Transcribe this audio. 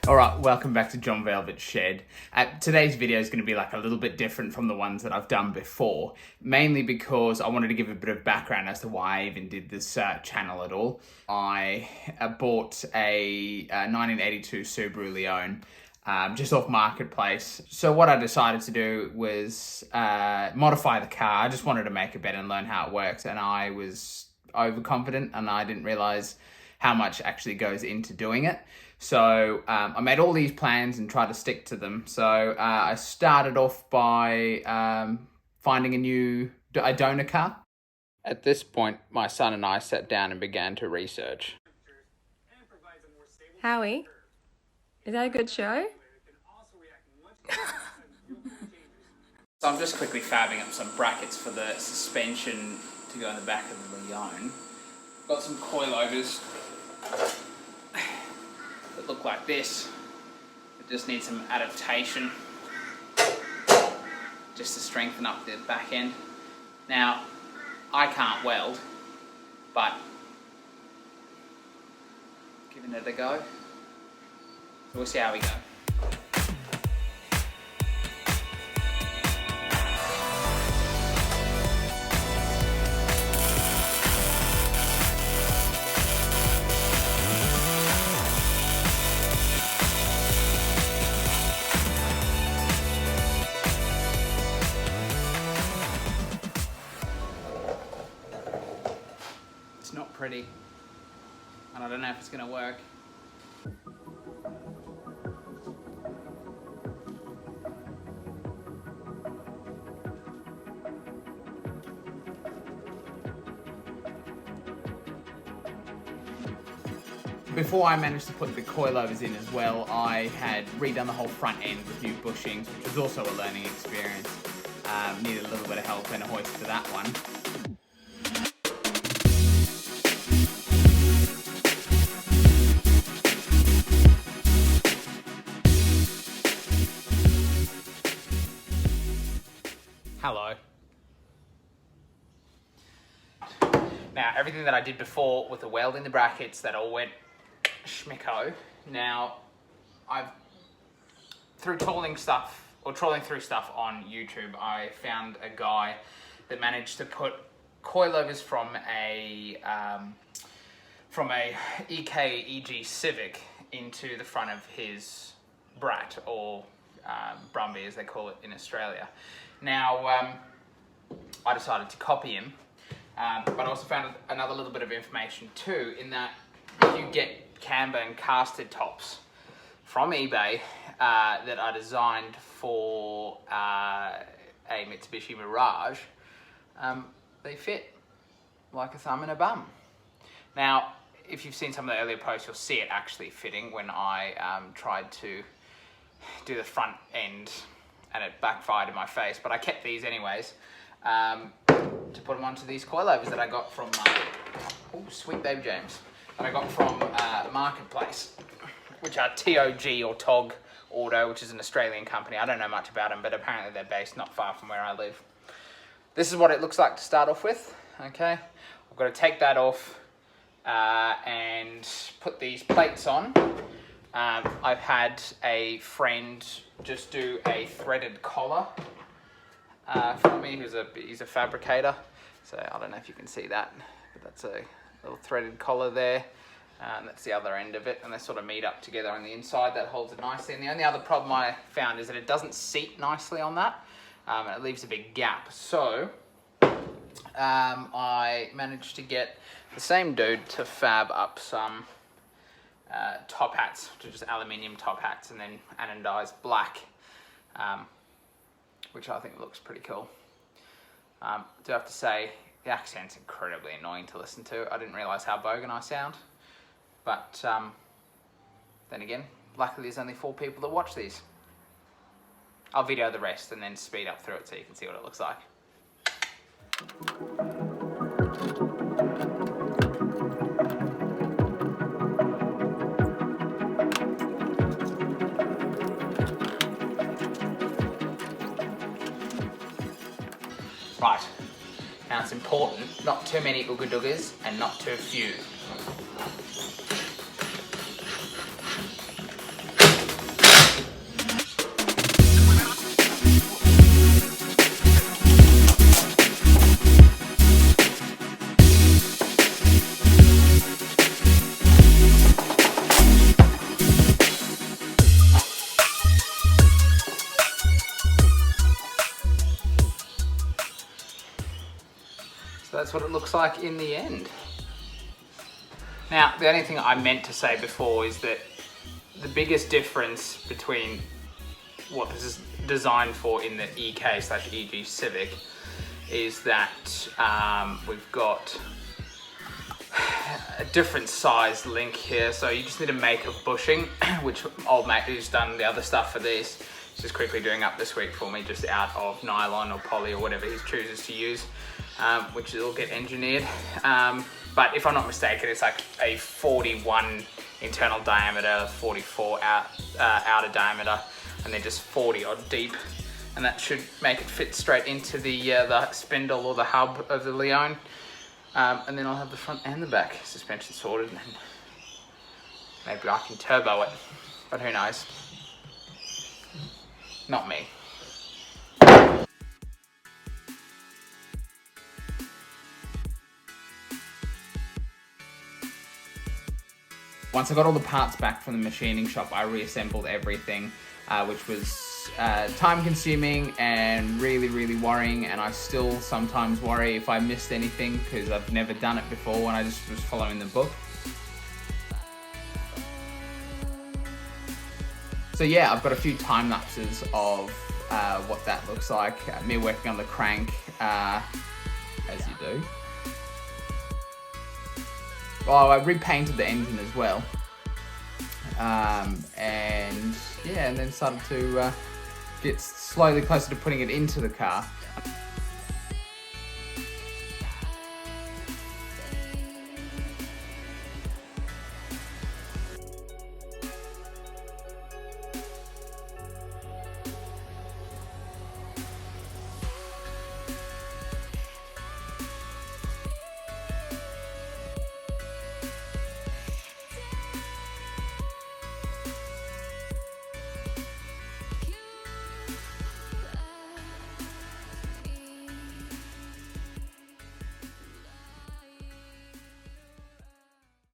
Alright, welcome back to John Velvet's Shed. Today's video is going to be like a little bit different from the ones that I've done before, mainly because I wanted to give a bit of background as to why I even did this channel at all. I bought a 1982 Subaru Leone just off Marketplace. So what I decided to do was modify the car. I just wanted to make it better and learn how it works, and I was overconfident and I didn't realize how much actually goes into doing it. So I made all these plans and tried to stick to them. So I started off by finding a donor car. At this point, my son and I sat down and began to research. Howie, is that a good show? So I'm just quickly fabbing up some brackets for the suspension to go in the back of the Leone. Got some coilovers that look like this. It just needs some adaptation just to strengthen up the back end. Now, I can't weld, but giving it a go. So we'll see how we go. It's not pretty, and I don't know if it's going to work. Before I managed to put the coilovers in as well, I had redone the whole front end with new bushings, which was also a learning experience. Needed a little bit of help and a hoist for that one. Hello. Now, everything that I did before with the welding the brackets, that all went schmicko. Now, through trawling through stuff on YouTube, I found a guy that managed to put coilovers from a EG Civic into the front of his Brat, or Brumby as they call it in Australia. Now, I decided to copy him, but I also found another little bit of information too, in that you get camber and casted tops from eBay that are designed for a Mitsubishi Mirage. They fit like a thumb in a bum. Now, if you've seen some of the earlier posts, you'll see it actually fitting when I tried to do the front end, and it backfired in my face, but I kept these anyways to put them onto these coilovers that I got from sweet baby James, that I got from Marketplace, which are TOG or TOG Auto, which is an Australian company. I don't know much about them, but apparently they're based not far from where I live. This is what it looks like to start off with. Okay, I've got to take that off and put these plates on. I've had a friend just do a threaded collar for me. He's a fabricator, so I don't know if you can see that, but that's a little threaded collar there, and that's the other end of it, and they sort of meet up together on the inside. That holds it nicely, and the only other problem I found is that it doesn't seat nicely on that, and it leaves a big gap. So I managed to get the same dude to fab up some top hats, which are just aluminium top hats, and then anodized black, which I think looks pretty cool. I do have to say, the accent's incredibly annoying to listen to. I didn't realise how bogan I sound, but then again, luckily there's only 4 people that watch these. I'll video the rest and then speed up through it so you can see what it looks like. Right, now it's important, not too many ooga doogas and not too few. that's what it looks like in the end. Now, the only thing I meant to say before is that the biggest difference between what this is designed for in the EK/EG Civic is that we've got a different size link here, so you just need to make a bushing, which old mate who's done the other stuff for this is just quickly doing up this week for me, just out of nylon or poly or whatever he chooses to use, which will get engineered. But if I'm not mistaken, it's like a 41 internal diameter, 44 outer diameter, and then just 40 odd deep, and that should make it fit straight into the spindle or the hub of the Leone. And then I'll have the front and the back suspension sorted, and maybe I can turbo it, but who knows? Not me. Once I got all the parts back from the machining shop, I reassembled everything, which was time consuming and really worrying, and I still sometimes worry if I missed anything because I've never done it before when I just was following the book. So yeah, I've got a few time lapses of what that looks like, me working on the crank, as you do. Oh, I repainted the engine as well, and yeah, and then started to get slowly closer to putting it into the car.